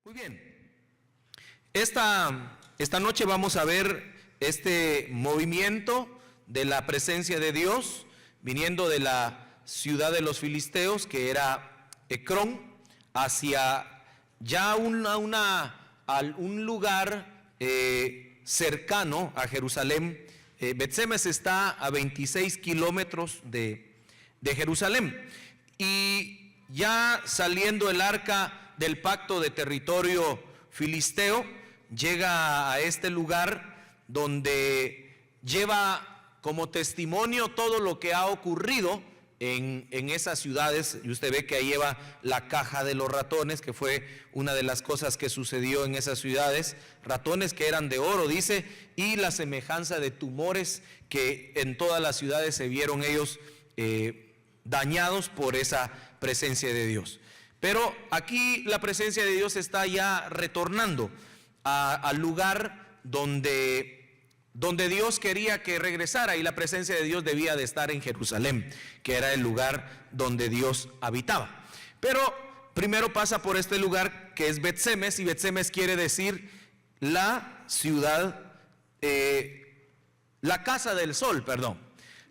Muy bien, esta noche vamos a ver este movimiento de la presencia de Dios viniendo de la ciudad de los filisteos, que era Ecrón, hacia ya un lugar cercano a Jerusalén. Bet-Semes está a 26 kilómetros de Jerusalén, y ya saliendo el arca del pacto de territorio filisteo, llega a este lugar donde lleva como testimonio todo lo que ha ocurrido en esas ciudades. Y usted ve que ahí lleva la caja de los ratones, que fue una de las cosas que sucedió en esas ciudades, ratones que eran de oro, dice, y la semejanza de tumores que en todas las ciudades se vieron ellos dañados por esa presencia de Dios. Pero aquí la presencia de Dios está ya retornando al lugar donde Dios quería que regresara, y la presencia de Dios debía de estar en Jerusalén, que era el lugar donde Dios habitaba. Pero primero pasa por este lugar que es Bet-Semes, y Bet-Semes quiere decir la ciudad, la casa del sol,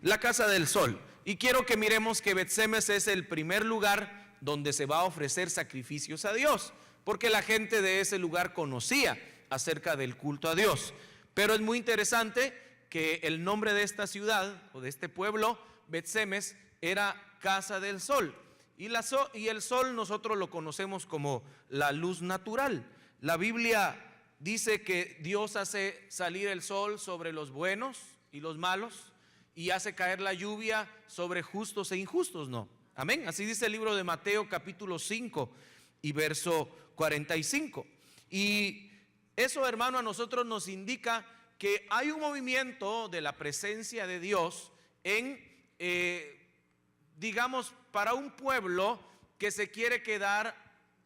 la casa del sol. Y quiero que miremos que Bet-Semes es el primer lugar donde se va a ofrecer sacrificios a Dios, porque la gente de ese lugar conocía acerca del culto a Dios. Pero es muy interesante que el nombre de esta ciudad o de este pueblo, Bet-Semes, era casa del sol. Y el sol nosotros lo conocemos como la luz natural. La Biblia dice que Dios hace salir el sol sobre los buenos y los malos, y hace caer la lluvia sobre justos e injustos, ¿no? Amén. Así dice el libro de Mateo capítulo 5 y verso 45. Y eso, hermano, a nosotros nos indica que hay un movimiento de la presencia de Dios en, digamos, para un pueblo que se quiere quedar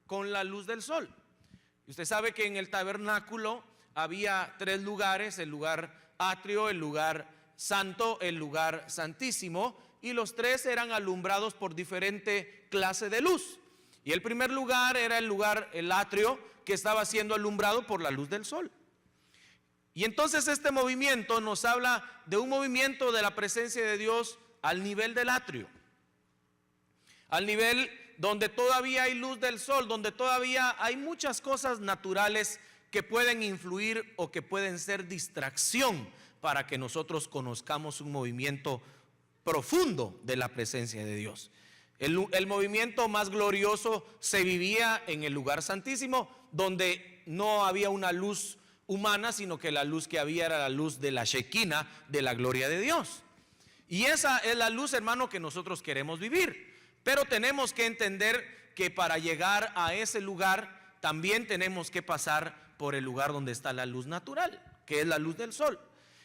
con la luz del sol. Y usted sabe que en el tabernáculo había tres lugares: el lugar atrio, el lugar santo, el lugar santísimo, y los tres eran alumbrados por diferente clase de luz. Y el primer lugar era el atrio, que estaba siendo alumbrado por la luz del sol. Y entonces este movimiento nos habla de un movimiento de la presencia de Dios al nivel del atrio, al nivel donde todavía hay luz del sol, donde todavía hay muchas cosas naturales que pueden influir o que pueden ser distracción para que nosotros conozcamos un movimiento profundo de la presencia de Dios. El movimiento más glorioso se vivía en el lugar santísimo, donde no había una luz humana, sino que la luz que había era la luz de la Shekinah, de la gloria de Dios. Y esa es la luz, hermano, que nosotros queremos vivir. Pero tenemos que entender que para llegar a ese lugar también tenemos que pasar por el lugar donde está la luz natural, que es la luz del sol.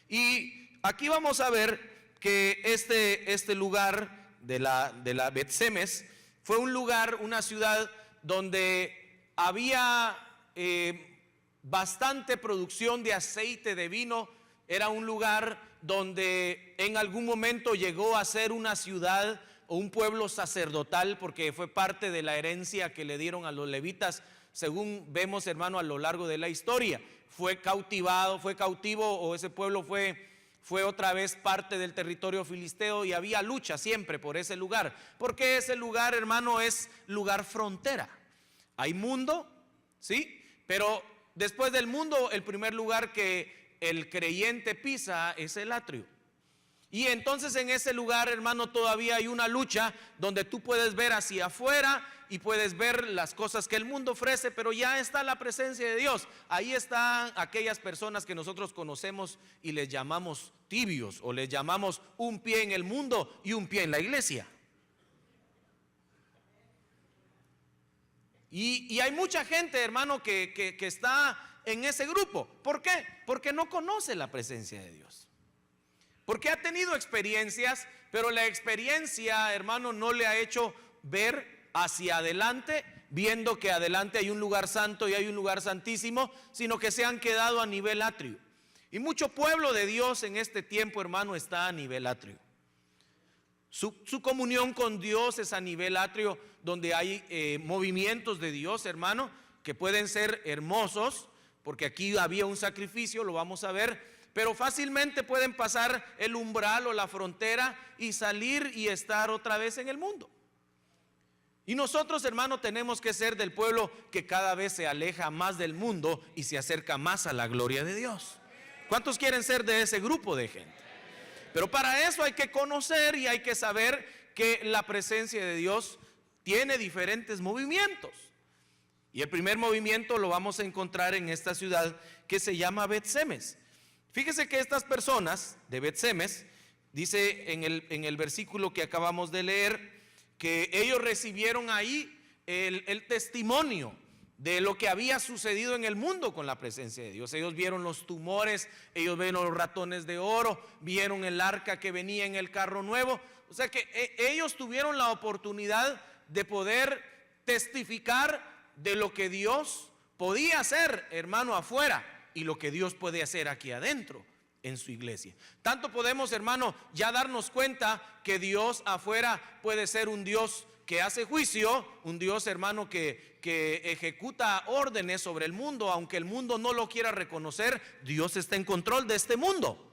Y aquí vamos a ver que este lugar de la Bet-Semes fue un lugar, una ciudad donde había bastante producción de aceite de vino. Era un lugar donde en algún momento llegó a ser una ciudad o un pueblo sacerdotal, porque fue parte de la herencia que le dieron a los levitas, según vemos, hermano, a lo largo de la historia. Fue cautivo, o ese pueblo fue otra vez parte del territorio filisteo, y había lucha siempre por ese lugar, porque ese lugar, hermano, es lugar frontera. Hay mundo, ¿sí? Pero después del mundo, el primer lugar que el creyente pisa es el atrio. Y entonces en ese lugar, hermano, todavía hay una lucha donde tú puedes ver hacia afuera y puedes ver las cosas que el mundo ofrece, pero ya está la presencia de Dios. Ahí están aquellas personas que nosotros conocemos y les llamamos tibios, o les llamamos un pie en el mundo y un pie en la iglesia. Y hay mucha gente, hermano, que está en ese grupo. ¿Por qué? Porque no conoce la presencia de Dios. Porque ha tenido experiencias, pero la experiencia, hermano, no le ha hecho ver hacia adelante, viendo que adelante hay un lugar santo y hay un lugar santísimo, sino que se han quedado a nivel atrio. Y mucho pueblo de Dios en este tiempo, hermano, está a nivel atrio. Su comunión con Dios es a nivel atrio, donde hay movimientos de Dios, hermano, que pueden ser hermosos, porque aquí había un sacrificio, lo vamos a ver, pero fácilmente pueden pasar el umbral o la frontera y salir y estar otra vez en el mundo. Y nosotros, hermano, tenemos que ser del pueblo que cada vez se aleja más del mundo y se acerca más a la gloria de Dios. ¿Cuántos quieren ser de ese grupo de gente? Pero para eso hay que conocer y hay que saber que la presencia de Dios tiene diferentes movimientos. Y el primer movimiento lo vamos a encontrar en esta ciudad que se llama Bet-Semes. Fíjese que estas personas de Bet-Semes, dice en el versículo que acabamos de leer, que ellos recibieron ahí el testimonio de lo que había sucedido en el mundo con la presencia de Dios. Ellos vieron los tumores, ellos vieron los ratones de oro, vieron el arca que venía en el carro nuevo. O sea que ellos tuvieron la oportunidad de poder testificar de lo que Dios podía hacer, hermano, afuera, y lo que Dios puede hacer aquí adentro en su iglesia. Tanto podemos, hermano, ya darnos cuenta que Dios afuera puede ser un Dios que hace juicio, un Dios, hermano, que ejecuta órdenes sobre el mundo, aunque el mundo no lo quiera reconocer. Dios está en control de este mundo.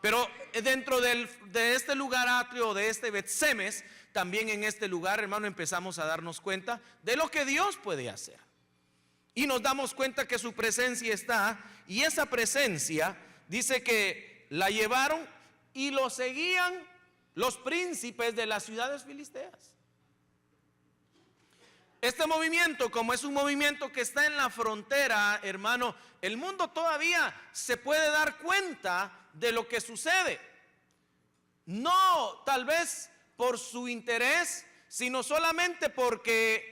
Pero dentro de este lugar atrio, de este Bet-Semes, también en este lugar, hermano, empezamos a darnos cuenta de lo que Dios puede hacer. Y nos damos cuenta que su presencia está, y esa presencia dice que la llevaron y lo seguían los príncipes de las ciudades filisteas. Este movimiento, como es un movimiento que está en la frontera, hermano, el mundo todavía se puede dar cuenta de lo que sucede. No tal vez por su interés, sino solamente porque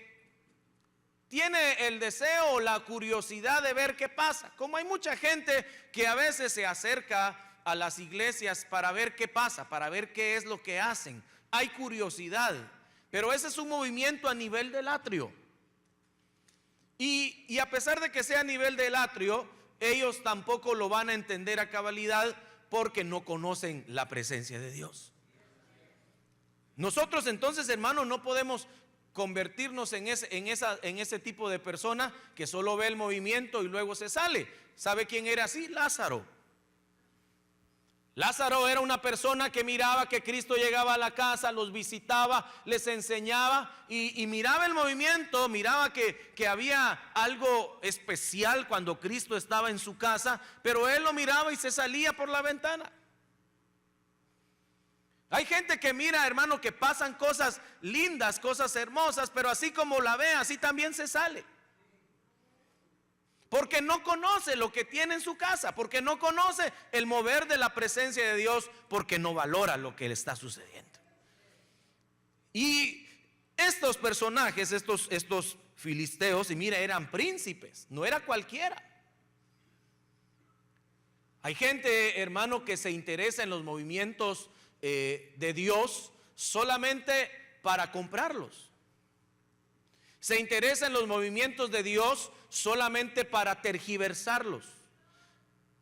tiene el deseo o la curiosidad de ver qué pasa. Como hay mucha gente que a veces se acerca a las iglesias para ver qué pasa, para ver qué es lo que hacen. Hay curiosidad, pero ese es un movimiento a nivel del atrio. Y a pesar de que sea a nivel del atrio, ellos tampoco lo van a entender a cabalidad porque no conocen la presencia de Dios. Nosotros entonces, hermanos, no podemos convertirnos en ese tipo de persona que solo ve el movimiento y luego se sale. ¿Sabe quién era así? Lázaro. Lázaro era una persona que miraba que Cristo llegaba a la casa, los visitaba, les enseñaba y miraba el movimiento, miraba que había algo especial cuando Cristo estaba en su casa, pero él lo miraba y se salía por la ventana. Hay gente que mira, hermano, que pasan cosas lindas, cosas hermosas, pero así como la ve, así también se sale. Porque no conoce lo que tiene en su casa, porque no conoce el mover de la presencia de Dios, porque no valora lo que le está sucediendo. Y estos personajes, estos filisteos, y mira, eran príncipes, no era cualquiera. Hay gente, hermano, que se interesa en los movimientos de Dios solamente para comprarlos. Se interesa en los movimientos de Dios solamente para tergiversarlos.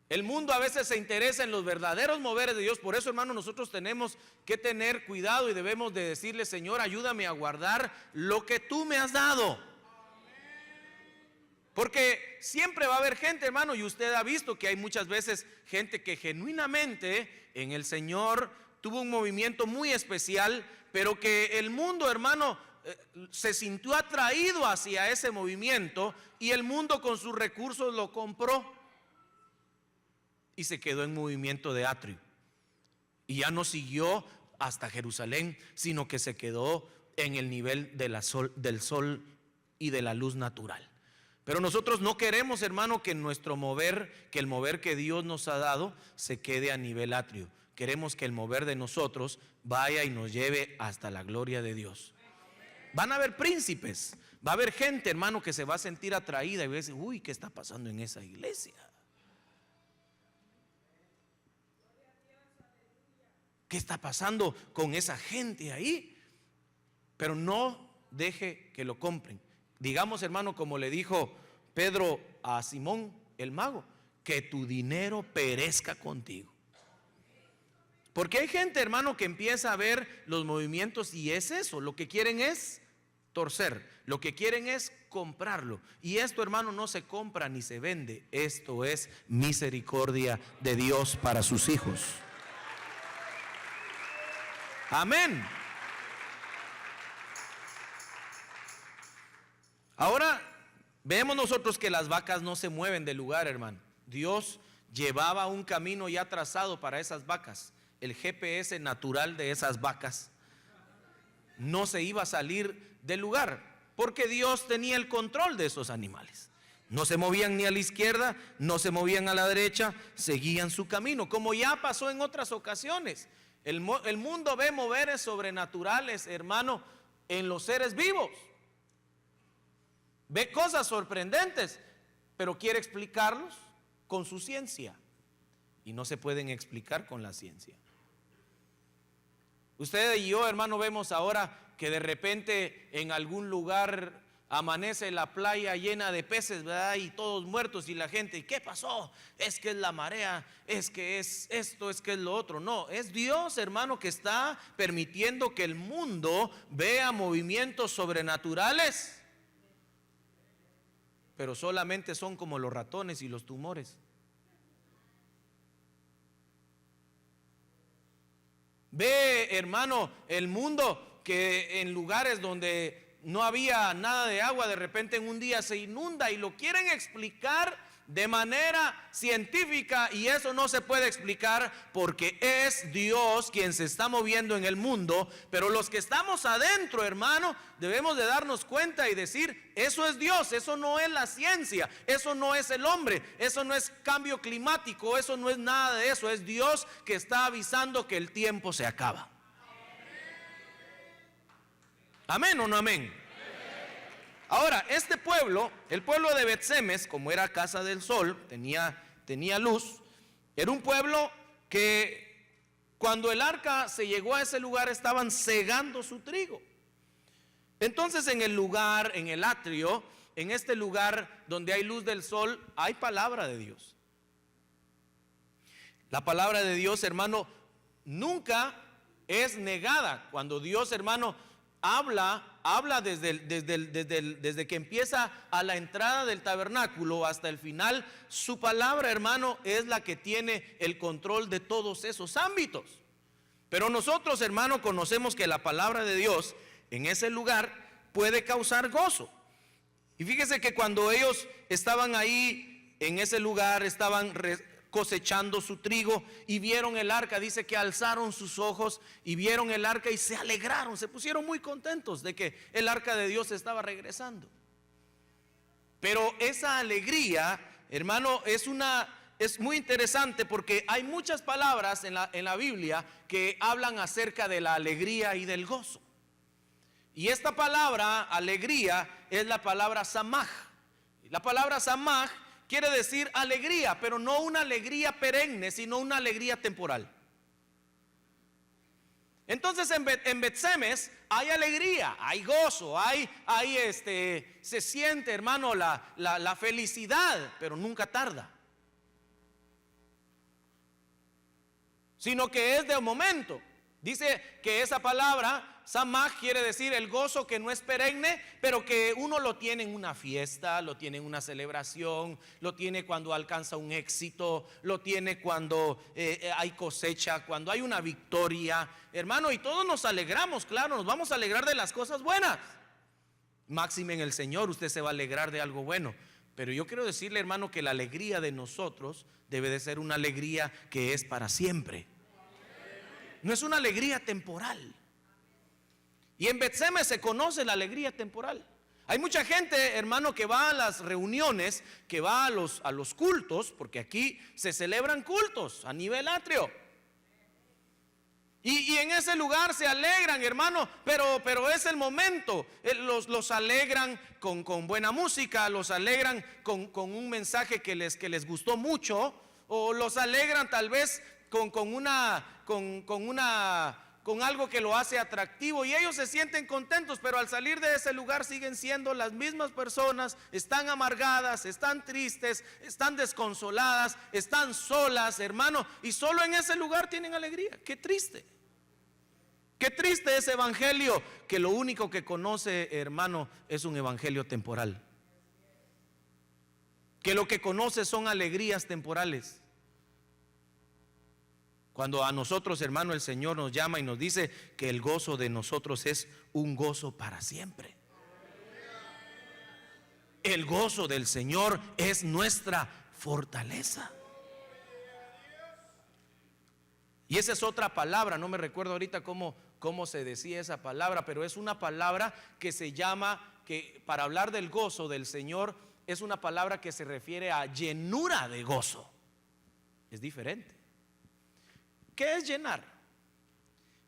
El mundo a veces se interesa en los verdaderos moveres de Dios. Por eso, hermano, nosotros tenemos que tener cuidado y debemos de decirle: Señor, ayúdame a guardar lo que tú me has dado. Porque siempre va a haber gente, hermano, y usted ha visto que hay muchas veces gente que genuinamente en el Señor tuvo un movimiento muy especial, pero que el mundo, hermano, se sintió atraído hacia ese movimiento y el mundo con sus recursos lo compró y se quedó en movimiento de atrio y ya no siguió hasta Jerusalén, sino que se quedó en el nivel del sol y de la luz natural. Pero nosotros no queremos, hermano, que nuestro mover, que el mover que Dios nos ha dado se quede a nivel atrio. Queremos que el mover de nosotros vaya y nos lleve hasta la gloria de Dios. Van a haber príncipes, va a haber gente, hermano, que se va a sentir atraída y va a decir: uy, ¿qué está pasando en esa iglesia? ¿Qué está pasando con esa gente ahí? Pero no deje que lo compren. Digamos, hermano, como le dijo Pedro a Simón el mago: que tu dinero perezca contigo. Porque hay gente, hermano, que empieza a ver los movimientos y es eso, lo que quieren es torcer. Lo que quieren es comprarlo. Y esto, hermano, no se compra ni se vende. Esto es misericordia de Dios para sus hijos. Amén. Ahora vemos nosotros que las vacas no se mueven del lugar, hermano. Dios llevaba un camino ya trazado para esas vacas. El GPS natural de esas vacas no se iba a salir del lugar, porque Dios tenía el control de esos animales. No se movían ni a la izquierda, no se movían a la derecha, seguían su camino, como ya pasó en otras ocasiones. El mundo ve moveres sobrenaturales, hermano, en los seres vivos. Ve cosas sorprendentes, pero quiere explicarlos con su ciencia. Y no se pueden explicar con la ciencia. Usted y yo, hermano, vemos ahora que de repente en algún lugar amanece la playa llena de peces, ¿verdad? Y todos muertos, y la gente, ¿qué pasó? Es que es la marea, es que es esto, es que es lo otro. No, es Dios, hermano, que está permitiendo que el mundo vea movimientos sobrenaturales, pero solamente son como los ratones y los tumores. Ve, hermano, el mundo que en lugares donde no había nada de agua, de repente en un día se inunda, y lo quieren explicar de manera científica, y eso no se puede explicar porque es Dios quien se está moviendo en el mundo. Pero los que estamos adentro, hermano, debemos de darnos cuenta y decir, eso es Dios, eso no es la ciencia, eso no es el hombre, eso no es cambio climático, eso no es nada de eso, es Dios que está avisando que el tiempo se acaba. ¿Amén o no amén? Ahora, este pueblo, el pueblo de Bet-Semes, como era casa del sol, tenía luz, era un pueblo que cuando el arca se llegó a ese lugar estaban segando su trigo. Entonces en el lugar, en el atrio, en este lugar donde hay luz del sol, hay palabra de Dios. La palabra de Dios, hermano, nunca es negada. Cuando Dios, hermano, habla desde que empieza a la entrada del tabernáculo hasta el final. Su palabra, hermano, es la que tiene el control de todos esos ámbitos. Pero nosotros, hermano, conocemos que la palabra de Dios en ese lugar puede causar gozo. Y fíjese que cuando ellos estaban ahí en ese lugar, estaban cosechando su trigo y vieron el arca, dice que alzaron sus ojos y vieron el arca y se alegraron, se pusieron muy contentos de que el arca de Dios estaba regresando. Pero esa alegría, hermano, es muy interesante, porque hay muchas palabras en la Biblia que hablan acerca de la alegría y del gozo. Y esta palabra alegría es la palabra samaj. La palabra samaj quiere decir alegría, pero no una alegría perenne, sino una alegría temporal. Entonces en Bet-Semes hay alegría, hay gozo, se siente, hermano, la felicidad, pero nunca tarda, sino que es de momento. Dice que esa palabra samaj quiere decir el gozo que no es perenne, pero que uno lo tiene en una fiesta, lo tiene en una celebración, lo tiene cuando alcanza un éxito, lo tiene cuando hay cosecha, cuando hay una victoria, hermano. Y todos nos alegramos, claro, nos vamos a alegrar de las cosas buenas. Máxime en el Señor, usted se va a alegrar de algo bueno. Pero yo quiero decirle, hermano, que la alegría de nosotros debe de ser una alegría que es para siempre. No es una alegría temporal. Y en Bet-Semes se conoce la alegría temporal. Hay mucha gente, hermano, que va a las reuniones, que va a los cultos, porque aquí se celebran cultos a nivel atrio. Y en ese lugar se alegran, hermano, pero es el momento. Los alegran con buena música, los alegran con un mensaje que les gustó mucho, o los alegran tal vez con algo que lo hace atractivo, y ellos se sienten contentos, pero al salir de ese lugar siguen siendo las mismas personas, están amargadas, están tristes, están desconsoladas, están solas, hermano, y solo en ese lugar tienen alegría. Qué triste. Qué triste ese evangelio, que lo único que conoce, hermano, es un evangelio temporal. Que lo que conoce son alegrías temporales. Cuando a nosotros, hermano, el Señor nos llama y nos dice que el gozo de nosotros es un gozo para siempre. El gozo del Señor es nuestra fortaleza. Y esa es otra palabra, no me recuerdo ahorita cómo se decía esa palabra, pero es una palabra que se llama, que para hablar del gozo del Señor, es una palabra que se refiere a llenura de gozo. Es diferente. ¿Qué es llenar?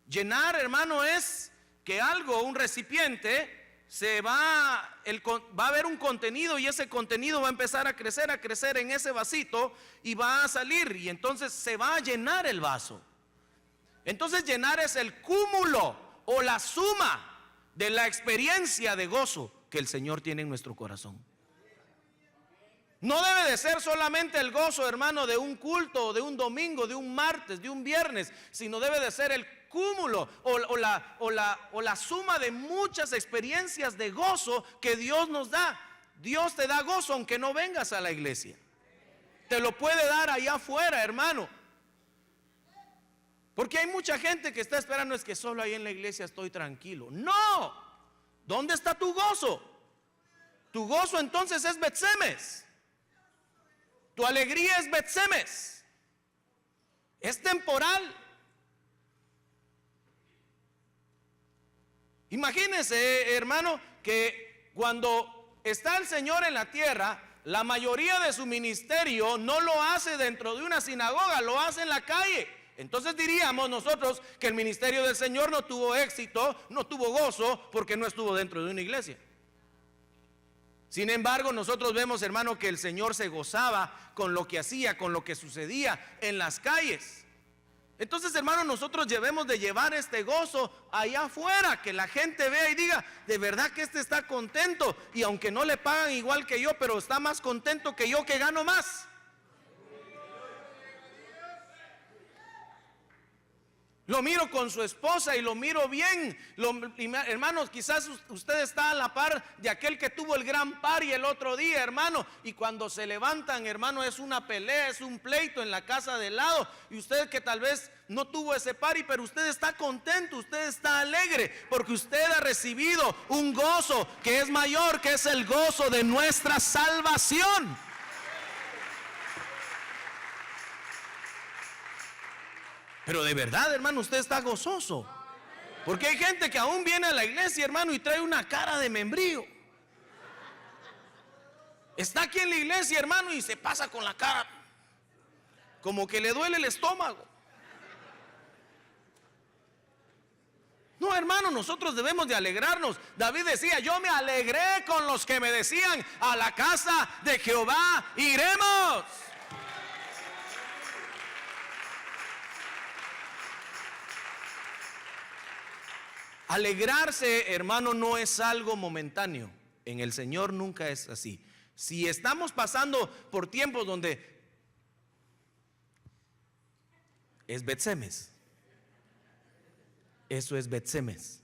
Llenar, hermano, es que algo, un recipiente, va a haber un contenido, y ese contenido va a empezar a crecer en ese vasito, y va a salir, y entonces se va a llenar el vaso. Entonces llenar es el cúmulo o la suma de la experiencia de gozo que el Señor tiene en nuestro corazón. No debe de ser solamente el gozo, hermano, de un culto, de un domingo, de un martes, de un viernes, sino debe de ser el cúmulo o la suma de muchas experiencias de gozo que Dios nos da. Dios te da gozo aunque no vengas a la iglesia. Te lo puede dar allá afuera, hermano. Porque hay mucha gente que está esperando, es que solo ahí en la iglesia estoy tranquilo. No, ¿dónde está tu gozo? Tu gozo entonces es Bet-Semes. Tu alegría es Bet-Semes. Es temporal. Imagínense, hermano, que cuando está el Señor en la tierra, la mayoría de su ministerio no lo hace dentro de una sinagoga, lo hace en la calle. Entonces diríamos nosotros que el ministerio del Señor no tuvo éxito, no tuvo gozo, porque no estuvo dentro de una iglesia. Sin embargo, nosotros vemos, hermano, que el Señor se gozaba con lo que hacía, con lo que sucedía en las calles. Entonces, hermano, nosotros debemos de llevar este gozo allá afuera, que la gente vea y diga, de verdad que este está contento, y aunque no le pagan igual que yo, pero está más contento que yo, que gano más. Lo miro con su esposa y lo miro bien. Hermanos, quizás usted está a la par de aquel que tuvo el gran party el otro día, hermano, y cuando se levantan, hermano, es una pelea, es un pleito en la casa de lado. Y usted que tal vez no tuvo ese party, pero usted está contento, usted está alegre, porque usted ha recibido un gozo que es mayor, que es el gozo de nuestra salvación. Pero de verdad, hermano, usted está gozoso. Porque hay gente que aún viene a la iglesia, hermano, y trae una cara de membrío. Está aquí en la iglesia, hermano, y se pasa con la cara como que le duele el estómago. No, hermano, nosotros debemos de alegrarnos. David decía, yo me alegré con los que me decían, a la casa de Jehová iremos. Alegrarse, hermano, no es algo momentáneo. En el Señor nunca es así. Si estamos pasando por tiempos donde es Bet-Semes, eso es Bet-Semes,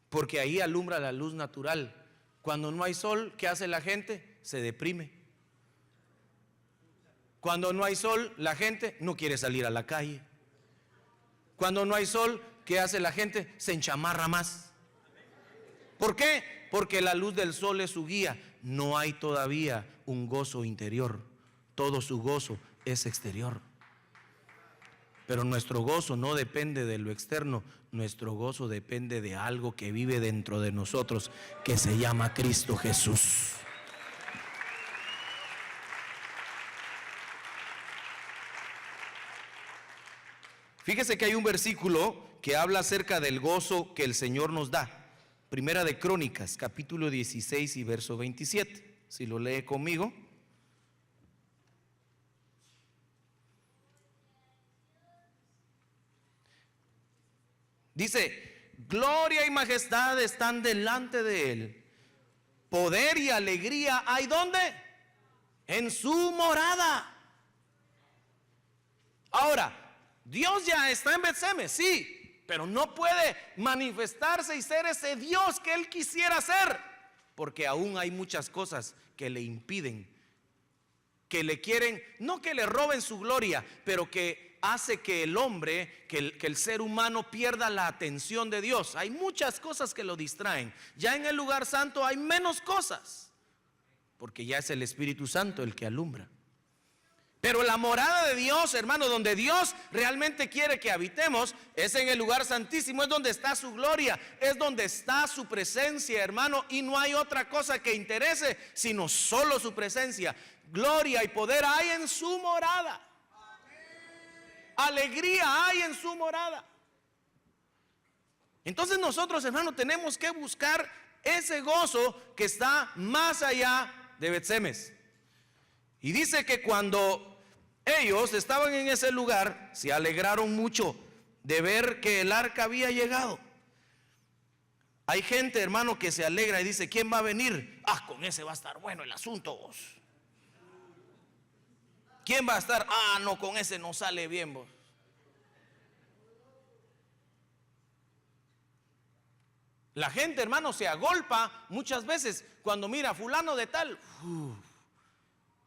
porque ahí alumbra la luz natural. Cuando no hay sol, ¿qué hace la gente? Se deprime. Cuando no hay sol, la gente no quiere salir a la calle. Cuando no hay sol, ¿qué hace la gente? Se enchamarra más. ¿Por qué? Porque la luz del sol es su guía. No hay todavía un gozo interior. Todo su gozo es exterior. Pero nuestro gozo no depende de lo externo. Nuestro gozo depende de algo que vive dentro de nosotros, que se llama Cristo Jesús. Fíjese que hay un versículo que habla acerca del gozo que el Señor nos da. Primera de Crónicas, capítulo 16 y verso 27. Si lo lee conmigo. Dice, gloria y majestad están delante de Él. Poder y alegría hay ¿dónde? En su morada. Ahora, Dios ya está en Bet-Semes, sí. pero no puede manifestarse y ser ese Dios que Él quisiera ser, porque aún hay muchas cosas que le impiden, que le quieren, no que le roben su gloria, pero que hace que el hombre, que el ser humano pierda la atención de Dios. Hay muchas cosas que lo distraen. Ya en el lugar santo hay menos cosas, porque ya es el Espíritu Santo el que alumbra. Pero la morada de Dios, hermano, donde Dios realmente quiere que habitemos, es en el lugar santísimo, es donde está su gloria, es donde está su presencia, hermano, y no hay otra cosa que interese sino solo su presencia. Gloria y poder hay en su morada. Alegría hay en su morada. Entonces nosotros, hermano, tenemos que buscar ese gozo que está más allá de Bet-Semes. Y dice que cuando ellos estaban en ese lugar, se alegraron mucho de ver que el arca había llegado. Hay gente, hermano, que se alegra y dice: ¿quién va a venir? Ah, con ese va a estar bueno el asunto, vos. ¿Quién va a estar? Ah, no, con ese no sale bien, vos. La gente, hermano, se agolpa muchas veces cuando mira a fulano de tal.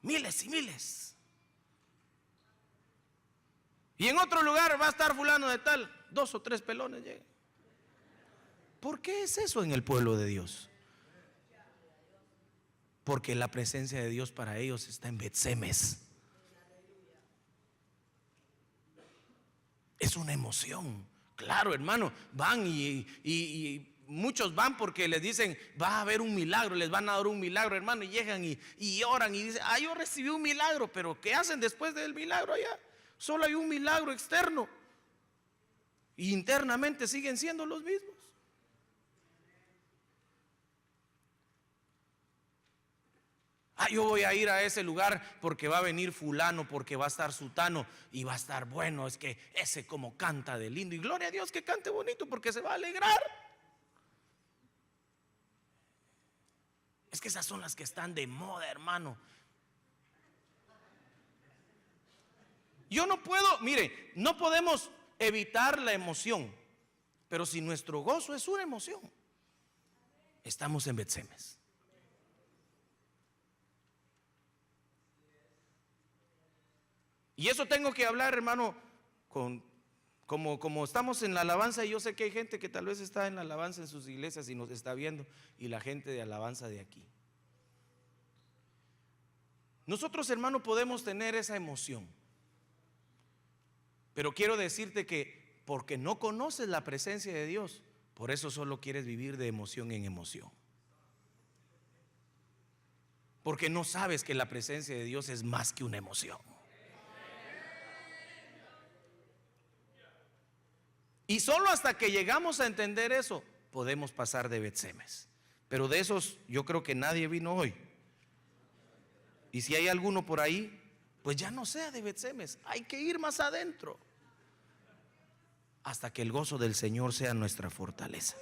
Miles y miles. Y en otro lugar va a estar fulano de tal, 2 o 3 pelones llegan. ¿Por qué es eso en el pueblo de Dios? Porque la presencia de Dios para ellos está en Bet-Semes. Es una emoción. Claro, hermano, van y muchos van porque les dicen: va a haber un milagro, les van a dar un milagro, hermano, y llegan y oran y dicen: ah, yo recibí un milagro. Pero ¿qué hacen después del milagro allá? Solo hay un milagro externo, y internamente siguen siendo los mismos. Ah, yo voy a ir a ese lugar porque va a venir fulano, porque va a estar sutano y va a estar bueno. Es que ese como canta de lindo, y gloria a Dios que cante bonito, porque se va a alegrar. Es que esas son las que están de moda, hermano. Yo no puedo, mire, no podemos evitar la emoción, pero si nuestro gozo es una emoción, estamos en Bet-Semes. Y eso tengo que hablar, hermano, como estamos en la alabanza. Y yo sé que hay gente que tal vez está en la alabanza en sus iglesias y nos está viendo, y la gente de alabanza de aquí. Nosotros, hermano, podemos tener esa emoción, pero quiero decirte que porque no conoces la presencia de Dios, por eso solo quieres vivir de emoción en emoción. Porque no sabes que la presencia de Dios es más que una emoción. Y solo hasta que llegamos a entender eso, podemos pasar de Bet-Semes. Pero de esos yo creo que nadie vino hoy. Y si hay alguno por ahí, pues ya no sea de Bet-Semes. Hay que ir más adentro, hasta que el gozo del Señor sea nuestra fortaleza.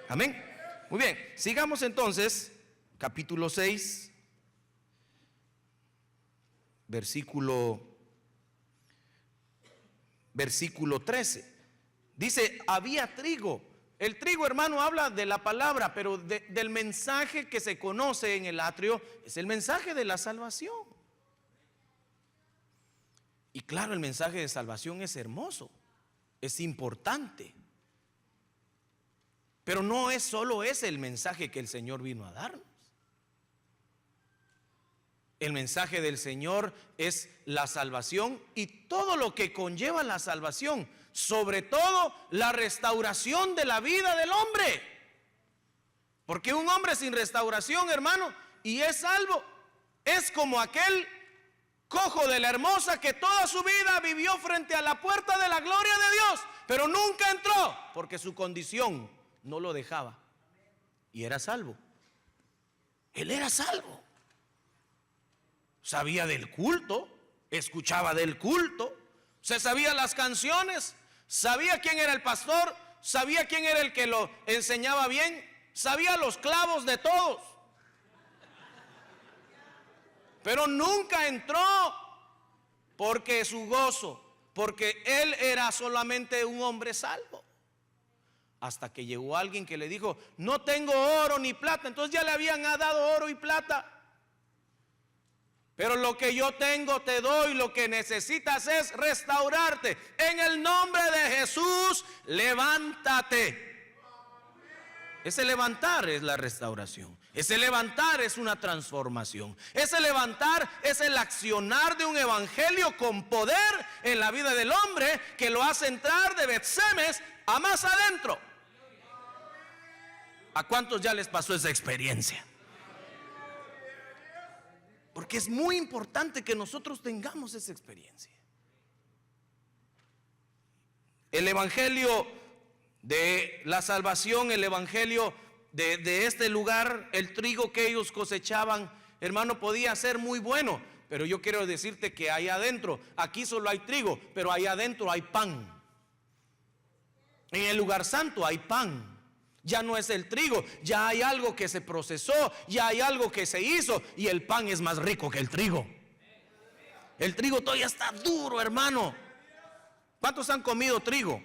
Amén. Muy bien, sigamos entonces. Capítulo 6, versículo 13. Dice: había trigo. El trigo, hermano, habla de la palabra, pero del mensaje que se conoce en el atrio, es el mensaje de la salvación. Y claro, el mensaje de salvación es hermoso, es importante, pero no es solo ese el mensaje que el Señor vino a darnos. El mensaje del Señor es la salvación y todo lo que conlleva la salvación, sobre todo la restauración de la vida del hombre. Porque un hombre sin restauración, hermano, y es salvo, es como aquel cojo de la Hermosa que toda su vida vivió frente a la puerta de la gloria de Dios, pero nunca entró porque su condición no lo dejaba. Y era salvo. Él era salvo. Sabía del culto, escuchaba del culto, se sabía las canciones, sabía quién era el pastor, sabía quién era el que lo enseñaba bien, sabía los clavos de todos. Pero nunca entró porque su gozo, porque él era solamente un hombre salvo. hasta que llegó alguien que le dijo: no tengo oro ni plata. Entonces ya le habían dado oro y plata. Pero lo que yo tengo te doy, lo que necesitas es restaurarte. En el nombre de Jesús, levántate. Ese levantar es la restauración. Ese levantar es una transformación. Ese levantar es el accionar de un evangelio con poder en la vida del hombre, que lo hace entrar de Bet-Semes a más adentro. ¿A cuántos ya les pasó esa experiencia? Porque es muy importante que nosotros tengamos esa experiencia. El evangelio de la salvación, el evangelio de este lugar, el trigo que ellos cosechaban, hermano, podía ser muy bueno, pero yo quiero decirte que allá adentro, aquí solo hay trigo, pero allá adentro hay pan. En el lugar santo hay pan. Ya no es el trigo, ya hay algo que se procesó, ya hay algo que se hizo, y el pan es más rico que el trigo. El trigo todavía está duro, hermano. ¿Cuántos han comido trigo?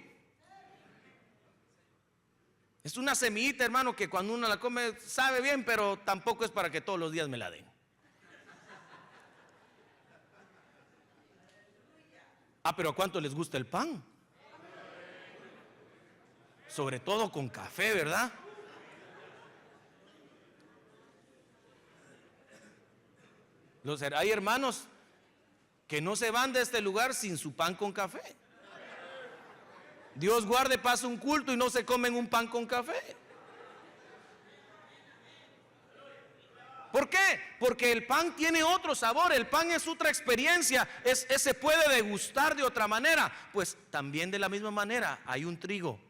Es una semillita, hermano, que cuando uno la come sabe bien, pero tampoco es para que todos los días me la den. Pero ¿a cuánto les gusta el pan? Sobre todo con café, ¿verdad? Hay hermanos que no se van de este lugar sin su pan con café. Dios guarde, pasa un culto y no se comen un pan con café. ¿Por qué? Porque el pan tiene otro sabor, el pan es otra experiencia, se puede degustar de otra manera. Pues también de la misma manera hay un trigo,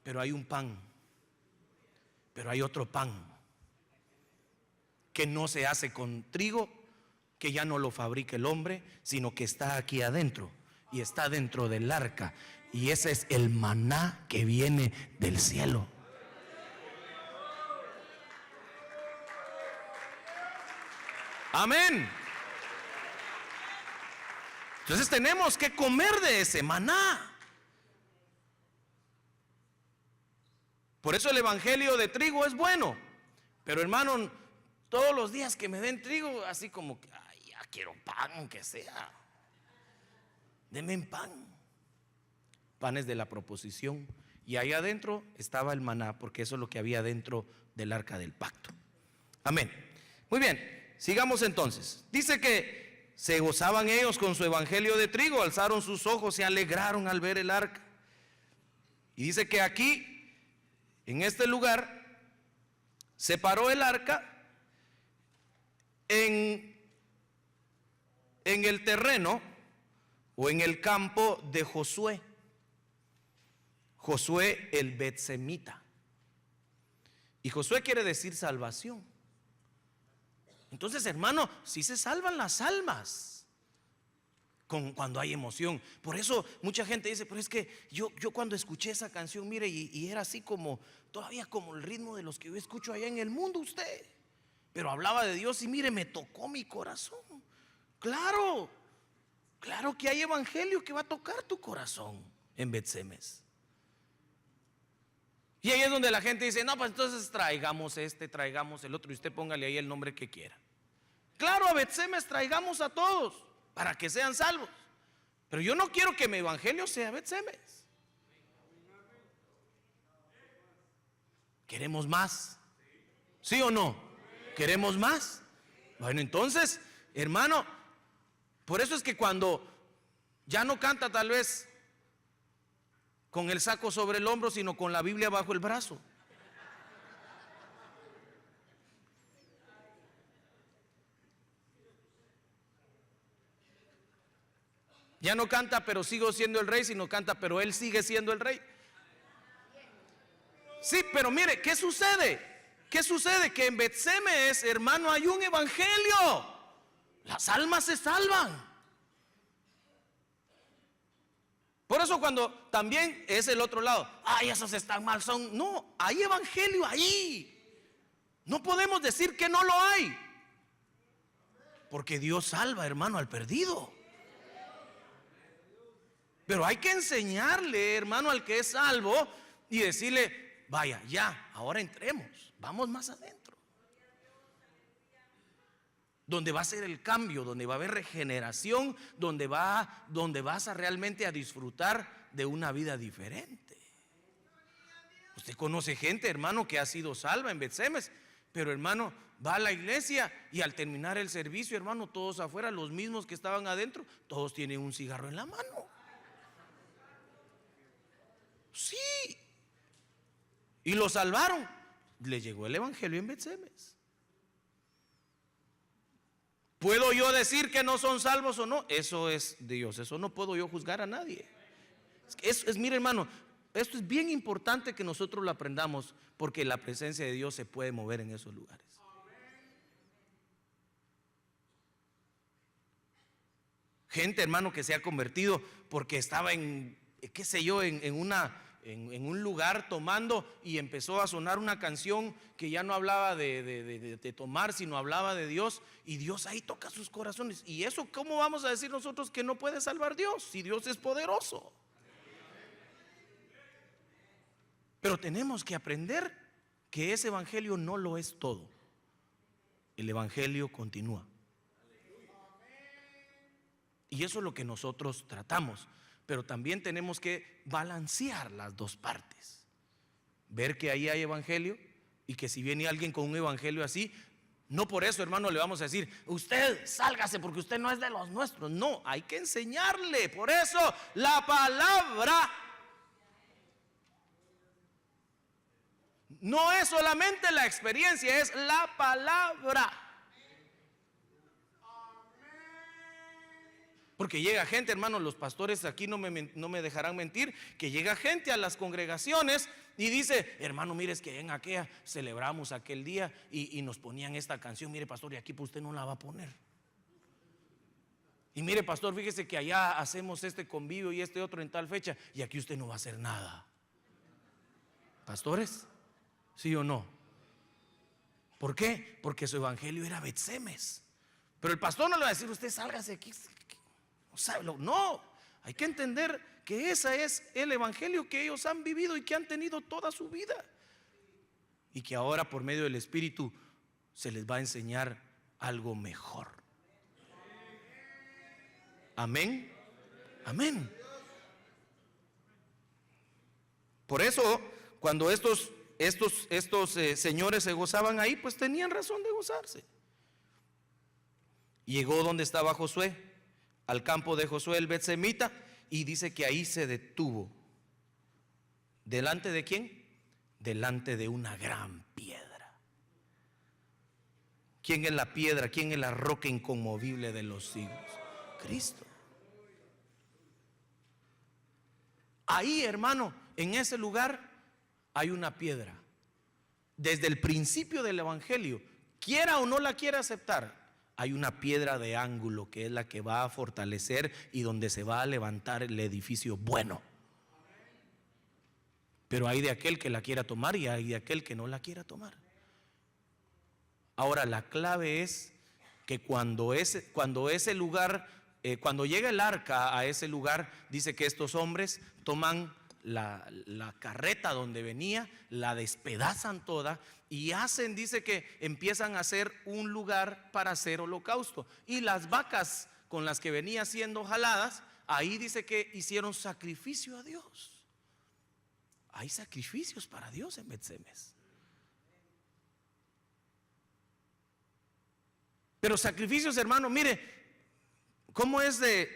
pero hay un pan, pero hay otro pan que no se hace con trigo, que ya no lo fabrica el hombre, sino que está aquí adentro y está dentro del arca, y ese es el maná que viene del cielo. Amén. Entonces tenemos que comer de ese maná. Por eso el evangelio de trigo es bueno. Pero hermano, todos los días que me den trigo, así como que, ay, ya quiero pan, aunque sea. Deme pan. Panes de la proposición. Y ahí adentro estaba el maná, porque eso es lo que había dentro del arca del pacto. Amén. Muy bien. Sigamos entonces. Dice que se gozaban ellos con su evangelio de trigo, alzaron sus ojos, se alegraron al ver el arca. Y dice que aquí, en este lugar, se paró el arca en el terreno o en el campo de Josué. Josué el Bet-Semita. Y Josué quiere decir salvación. Entonces, hermano, si se salvan las almas cuando hay emoción. Por eso mucha gente dice, pero es que yo cuando escuché esa canción, mire, y era así como, todavía como el ritmo de los que yo escucho allá en el mundo usted. Pero hablaba de Dios y mire, me tocó mi corazón. Claro, claro que hay evangelio que va a tocar tu corazón en Bet-Semes. Y ahí es donde la gente dice, no, pues entonces traigamos traigamos el otro, y usted póngale ahí el nombre que quiera. Claro, a Bet-Semes traigamos a todos para que sean salvos. Pero yo no quiero que mi evangelio sea Bet-Semes. ¿Queremos más? ¿Sí o no? ¿Queremos más? Bueno, entonces, hermano, por eso es que cuando ya no canta tal vez con el saco sobre el hombro, sino con la Biblia bajo el brazo. Ya no canta, pero sigo siendo el rey, sino canta, pero él sigue siendo el rey. Sí, pero mire, ¿qué sucede? ¿Qué sucede? Que en Bet-Semes, hermano, hay un evangelio. Las almas se salvan. Por eso cuando también es el otro lado, ay, esos están mal, no, hay evangelio ahí. No podemos decir que no lo hay, porque Dios salva, hermano, al perdido. Pero hay que enseñarle, hermano, al que es salvo y decirle, vaya, ya, ahora entremos, vamos más adentro. Donde va a ser el cambio, donde va a haber regeneración, donde vas a realmente a disfrutar de una vida diferente. Usted conoce gente, hermano, que ha sido salva en Betsemes, pero hermano, va a la iglesia y al terminar el servicio, hermano, todos afuera, los mismos que estaban adentro, todos tienen un cigarro en la mano. Sí. Y lo salvaron. Le llegó el evangelio en Betsemes. ¿Puedo yo decir que no son salvos o no? Eso es Dios, eso no puedo yo juzgar a nadie. Mire, hermano, esto es bien importante que nosotros lo aprendamos, porque la presencia de Dios se puede mover en esos lugares. Gente, hermano, que se ha convertido porque estaba en, qué sé yo, en un lugar tomando y empezó a sonar una canción que ya no hablaba de tomar, sino hablaba de Dios, y Dios ahí toca sus corazones. Y eso, ¿cómo vamos a decir nosotros que no puede salvar Dios si Dios es poderoso? Pero tenemos que aprender que ese evangelio no lo es todo. El evangelio continúa. Y eso es lo que nosotros tratamos. Pero también tenemos que balancear las dos partes. Ver que ahí hay evangelio, y que si viene alguien con un evangelio así, no por eso, hermano, le vamos a decir, usted sálgase porque usted no es de los nuestros. No, hay que enseñarle. Por eso la palabra no es solamente la experiencia, es la palabra. Porque llega gente, hermano, los pastores aquí no me dejarán mentir, que llega gente a las congregaciones y dice, hermano, mire, es que en aquella celebramos aquel día y nos ponían esta canción. Mire, pastor, y aquí pues usted no la va a poner. Y mire, pastor, fíjese que allá hacemos este convivio y este otro en tal fecha, y aquí usted no va a hacer nada. ¿Pastores? ¿Sí o no? ¿Por qué? Porque su evangelio era Betsemes. Pero el pastor no le va a decir, usted sálgase aquí. No, hay que entender que ese es el evangelio que ellos han vivido y que han tenido toda su vida, y que ahora por medio del Espíritu se les va a enseñar algo mejor. Amén. Amén. Por eso, cuando estos señores se gozaban ahí, pues tenían razón de gozarse. Llegó donde estaba Josué, al campo de Josué el betsemita, y dice que ahí se detuvo. ¿Delante de quién? Delante de una gran piedra. ¿Quién es la piedra? ¿Quién es la roca inconmovible de los siglos? Cristo. Ahí, hermano, en ese lugar hay una piedra. Desde el principio del evangelio, quiera o no la quiera aceptar, hay una piedra de ángulo que es la que va a fortalecer y donde se va a levantar el edificio bueno. Pero hay de aquel que la quiera tomar y hay de aquel que no la quiera tomar. Ahora, la clave es que cuando ese lugar, cuando llega el arca a ese lugar, dice que estos hombres toman la carreta donde venía, la despedazan toda y dice que empiezan a hacer un lugar para hacer holocausto. Y las vacas con las que venía siendo jaladas, ahí dice que hicieron sacrificio a Dios. Hay sacrificios para Dios en Betsemes. Pero sacrificios, hermano, mire, cómo es de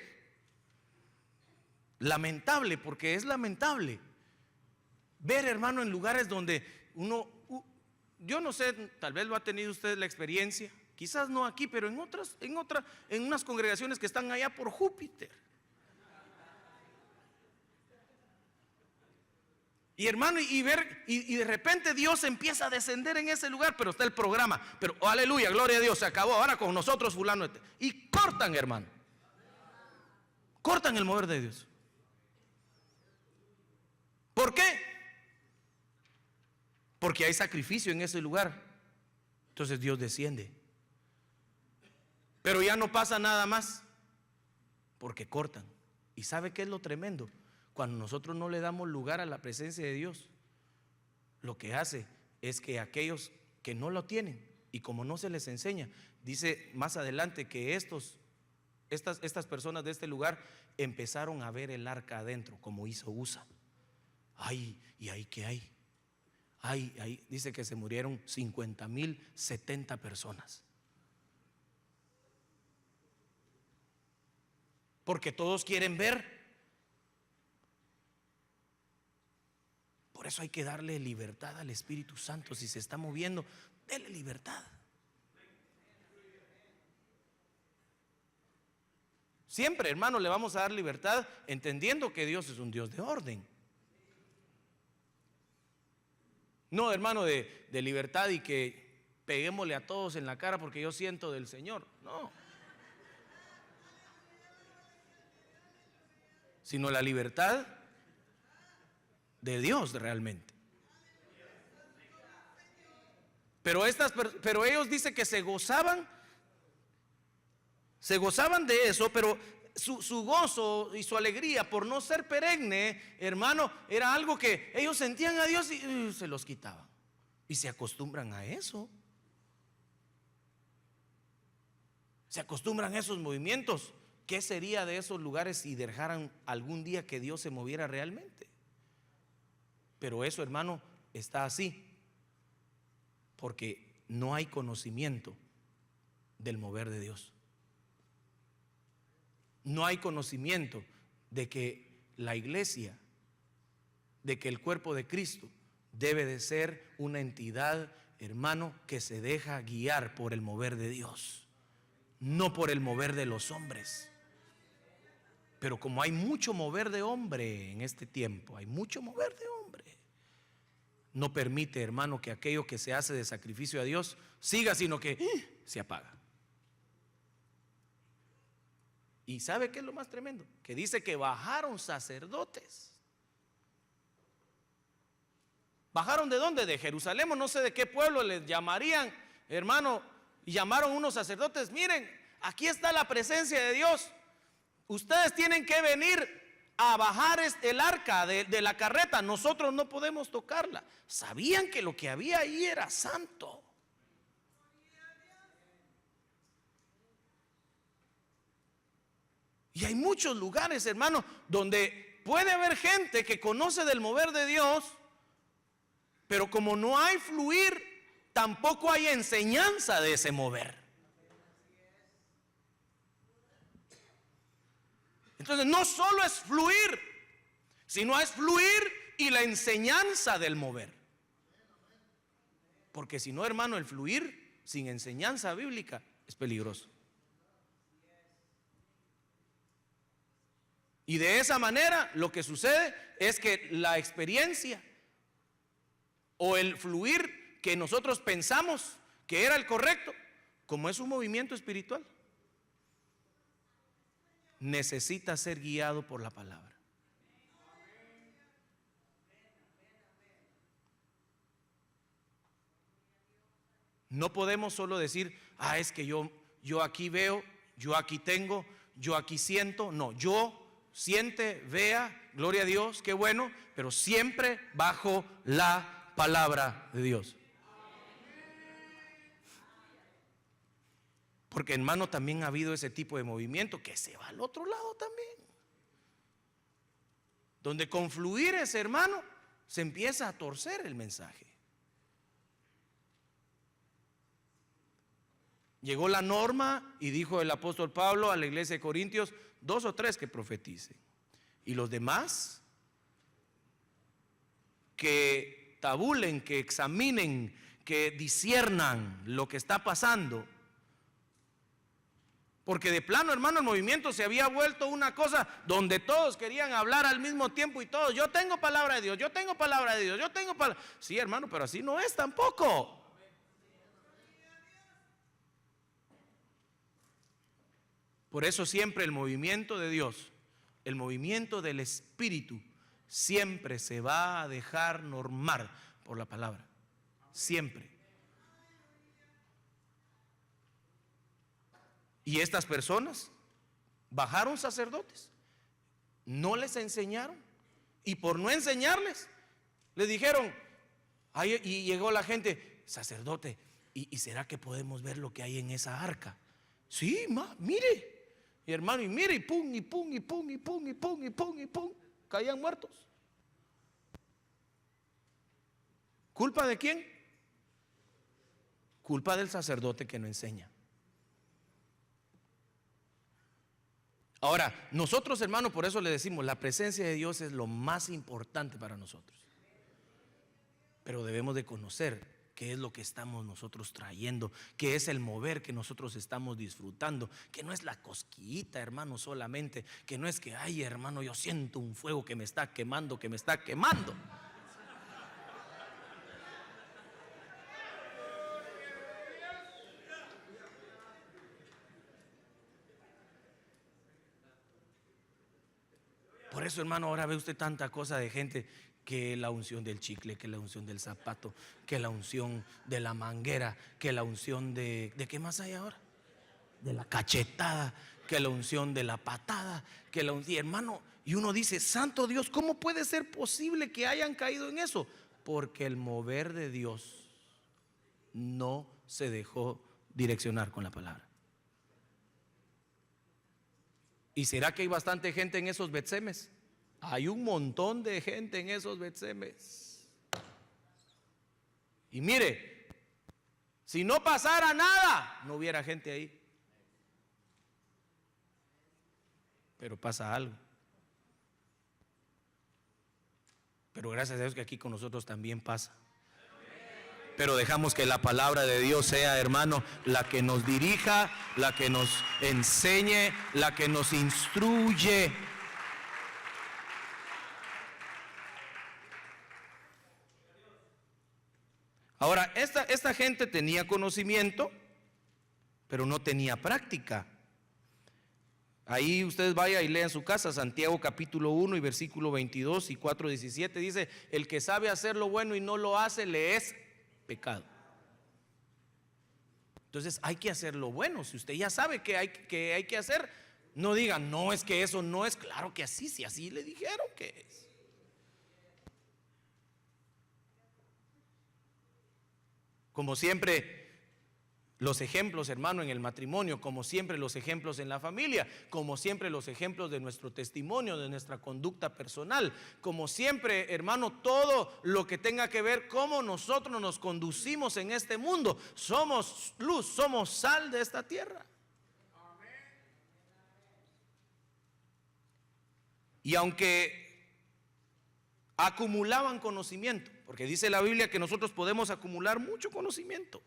lamentable, porque es lamentable ver, hermano, en lugares donde yo no sé, tal vez lo ha tenido usted la experiencia, quizás no aquí, pero en unas congregaciones que están allá por Júpiter. Y hermano, y de repente Dios empieza a descender en ese lugar, pero está el programa, pero aleluya, gloria a Dios, se acabó, ahora con nosotros fulano. Y cortan, hermano. Cortan el mover de Dios. ¿Por qué? Porque hay sacrificio en ese lugar. Entonces Dios desciende. Pero ya no pasa nada más, porque cortan. ¿Y sabe qué es lo tremendo? Cuando nosotros no le damos lugar a la presencia de Dios, lo que hace es que aquellos que no lo tienen, y como no se les enseña, dice más adelante que estas personas de este lugar empezaron a ver el arca adentro, como hizo Usa. Ay, ¿y ahí qué hay? Ahí dice que se murieron 50,070 personas. Porque todos quieren ver. Por eso hay que darle libertad al Espíritu Santo. Si se está moviendo, dele libertad. Siempre, hermano, le vamos a dar libertad, entendiendo que Dios es un Dios de orden. No, hermano, de libertad y que peguémosle a todos en la cara porque yo siento del Señor. No. Sino la libertad de Dios realmente. Pero ellos dicen que se gozaban de eso, pero su gozo y su alegría por no ser perenne, hermano, era algo que ellos sentían a Dios y se los quitaban. Y se acostumbran a eso. Se acostumbran a esos movimientos. ¿Qué sería de esos lugares si dejaran algún día que Dios se moviera realmente? Pero eso, hermano, está así porque no hay conocimiento del mover de Dios. No hay conocimiento de que la iglesia, de que el cuerpo de Cristo debe de ser una entidad, hermano, que se deja guiar por el mover de Dios, no por el mover de los hombres. Pero como hay mucho mover de hombre en este tiempo, hay mucho mover de hombre, no permite, hermano, que aquello que se hace de sacrificio a Dios siga, sino que se apaga. ¿Y sabe qué es lo más tremendo? Que dice que bajaron sacerdotes. ¿Bajaron de dónde? De Jerusalén, no sé de qué pueblo les llamarían, hermano. Y llamaron unos sacerdotes: miren, aquí está la presencia de Dios. Ustedes tienen que venir a bajar el arca de la carreta. Nosotros no podemos tocarla. Sabían que lo que había ahí era santo. Y hay muchos lugares, hermano, donde puede haber gente que conoce del mover de Dios, pero como no hay fluir, tampoco hay enseñanza de ese mover. Entonces no solo es fluir, sino es fluir y la enseñanza del mover. Porque si no, hermano, el fluir sin enseñanza bíblica es peligroso. Y de esa manera lo que sucede es que la experiencia o el fluir que nosotros pensamos que era el correcto, como es un movimiento espiritual, necesita ser guiado por la palabra. No podemos solo decir: es que yo aquí veo, yo aquí tengo, yo aquí siento. No, yo siente, vea, gloria a Dios, qué bueno, pero siempre bajo la palabra de Dios. Porque, hermano, también ha habido ese tipo de movimiento que se va al otro lado también, donde con fluir ese, hermano, se empieza a torcer el mensaje. Llegó la norma y dijo el apóstol Pablo a la iglesia de Corintios: 2 o 3 que profeticen, y los demás que tabulen, que examinen, que disciernan lo que está pasando. Porque de plano, hermano, el movimiento se había vuelto una cosa donde todos querían hablar al mismo tiempo y todos: yo tengo palabra de Dios, yo tengo palabra de Dios, yo tengo palabra. Sí, hermano, pero así no es tampoco. Por eso siempre el movimiento de Dios, el movimiento del Espíritu, siempre se va a dejar normar por la palabra. Siempre. Y estas personas bajaron sacerdotes no les enseñaron, y por no enseñarles, les dijeron, y llegó la gente, sacerdote, ¿y será que podemos ver lo que hay en esa arca? Sí, mire, y hermano, y mire, y pum, y pum, y pum, y pum, y pum, y pum, y pum, caían muertos. ¿Culpa de quién? Culpa del sacerdote que no enseña. Ahora, nosotros, hermano, por eso le decimos, la presencia de Dios es lo más importante para nosotros. Pero debemos de conocer qué es lo que estamos nosotros trayendo, qué es el mover que nosotros estamos disfrutando, que no es la cosquillita, hermano, solamente, que no es que, ay, hermano, yo siento un fuego que me está quemando, que me está quemando. Por eso, hermano, ahora ve usted tanta cosa de gente, que la unción del chicle, que la unción del zapato, que la unción de la manguera, que la unción ¿de qué más hay ahora? De la cachetada, que la unción de la patada, que la unción, hermano, y uno dice, santo Dios, ¿cómo puede ser posible que hayan caído en eso? Porque el mover de Dios no se dejó direccionar con la palabra. ¿Y será que hay bastante gente en esos betsemes? Hay un montón de gente en esos betsemes. Y mire, si no pasara nada, no hubiera gente ahí. Pero pasa algo. Pero gracias a Dios que aquí con nosotros también pasa. Pero dejamos que la palabra de Dios sea, hermano, la que nos dirija, la que nos enseñe, la que nos instruye. Ahora, esta gente tenía conocimiento, pero no tenía práctica. Ahí ustedes vayan y lean en su casa Santiago capítulo 1 y versículo 22 y 4:17, dice, el que sabe hacer lo bueno y no lo hace, le es pecado. Entonces hay que hacer lo bueno. Si usted ya sabe que hay que hacer, no digan, no, es que eso no es. Claro que así, si así le dijeron que es. Como siempre, los ejemplos, hermano, en el matrimonio, como siempre los ejemplos en la familia, como siempre los ejemplos de nuestro testimonio, de nuestra conducta personal, como siempre, hermano, todo lo que tenga que ver cómo nosotros nos conducimos en este mundo. Somos luz, somos sal de esta tierra. Y aunque acumulaban conocimiento, porque dice la Biblia que nosotros podemos acumular mucho conocimiento,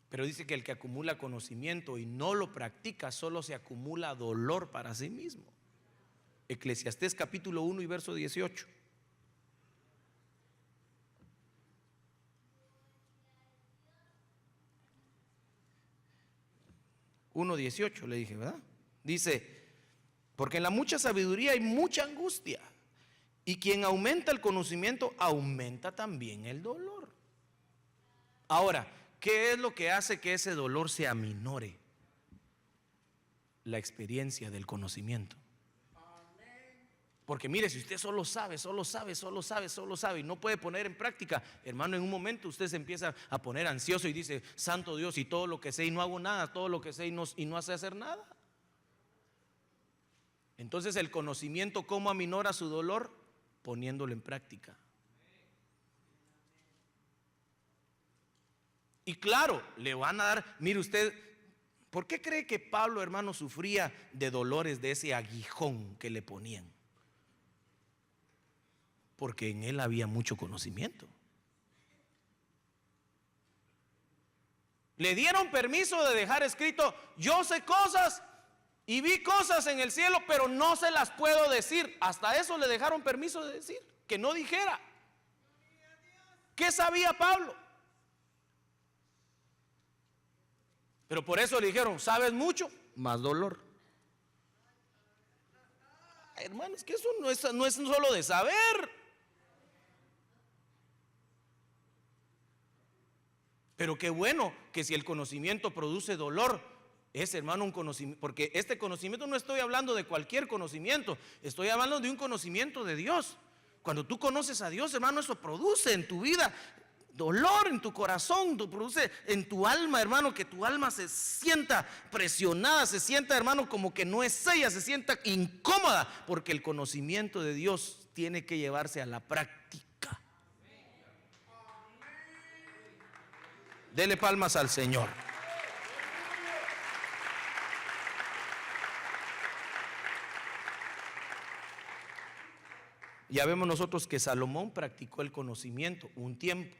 pero dice que el que acumula conocimiento y no lo practica, solo se acumula dolor para sí mismo. Eclesiastés capítulo 1 y verso 18. 1:18 le dije, ¿verdad? Dice, porque en la mucha sabiduría hay mucha angustia, y quien aumenta el conocimiento aumenta también el dolor. Ahora, ¿qué es lo que hace que ese dolor se aminore? La experiencia del conocimiento. Porque mire, si usted solo sabe y no puede poner en práctica, hermano, en un momento usted se empieza a poner ansioso y dice, santo Dios, y todo lo que sé y no hago nada, todo lo que sé y no hace hacer nada. Entonces el conocimiento, ¿cómo aminora su dolor? Poniéndolo en práctica. Y claro, le van a dar, mire usted, ¿por qué cree que Pablo, hermano, sufría de dolores de ese aguijón que le ponían? Porque en él había mucho conocimiento. Le dieron permiso de dejar escrito, yo sé cosas y vi cosas en el cielo, pero no se las puedo decir. Hasta eso le dejaron permiso de decir, que no dijera. ¿Qué sabía Pablo? Pero por eso le dijeron, sabes mucho, más dolor. Hermanos, que eso no es solo de saber. Pero qué bueno que si el conocimiento produce dolor, es, hermano, un conocimiento, porque este conocimiento no estoy hablando de cualquier conocimiento, estoy hablando de un conocimiento de Dios. Cuando tú conoces a Dios, hermano, eso produce en tu vida dolor en tu corazón, produce en tu alma, hermano, que tu alma se sienta presionada, se sienta, hermano, como que no es ella, se sienta incómoda, porque el conocimiento de Dios tiene que llevarse a la práctica. Dele palmas al Señor. Ya vemos nosotros que Salomón practicó el conocimiento un tiempo,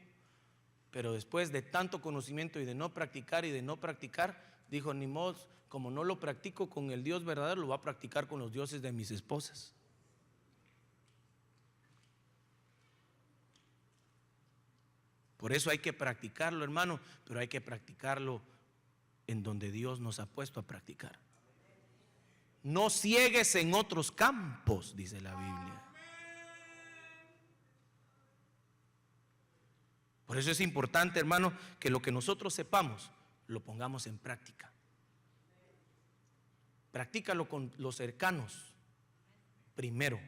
pero después de tanto conocimiento y de no practicar, dijo: ni modo, como no lo practico con el Dios verdadero, lo voy a practicar con los dioses de mis esposas. Por eso hay que practicarlo, hermano, pero hay que practicarlo en donde Dios nos ha puesto a practicar. No ciegues en otros campos, dice la Biblia. Por eso es importante, hermano, que lo que nosotros sepamos lo pongamos en práctica. Practícalo con los cercanos primero,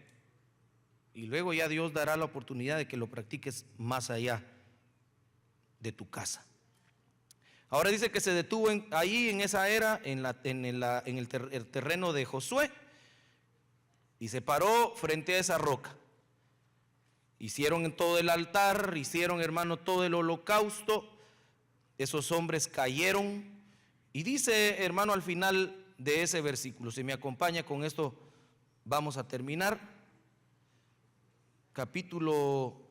y luego ya Dios dará la oportunidad de que lo practiques más allá de tu casa. Ahora dice que se detuvo ahí en esa era, en el terreno de Josué, y se paró frente a esa roca. Hicieron en todo el altar, hicieron, hermano, todo el holocausto. Esos hombres cayeron. Y dice, hermano, al final de ese versículo, si me acompaña, con esto vamos a terminar. Capítulo